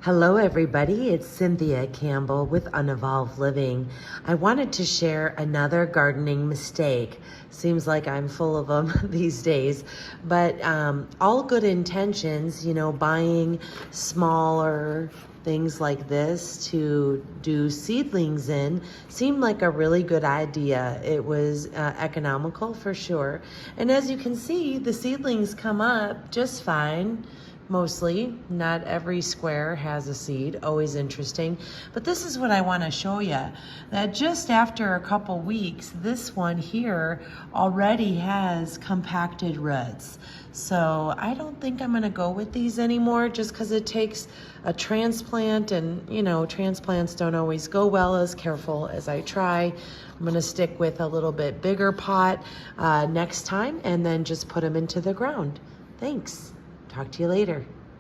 Hello everybody, it's Cynthia Campbell with Unevolved Living. I wanted to share another gardening mistake. Seems like I'm full of them these days, but all good intentions, buying smaller things like this to do seedlings in seemed like a really good idea. It was economical for sure. And as you can see, the seedlings come up just fine. Mostly, not every square has a seed, always interesting. But this is what I want to show you, that just after a couple weeks, this one here already has compacted roots. So I don't think I'm gonna go with these anymore just because it takes a transplant, and transplants don't always go well as careful as I try. I'm gonna stick with a little bit bigger pot next time and then just put them into the ground. Thanks. Talk to you later.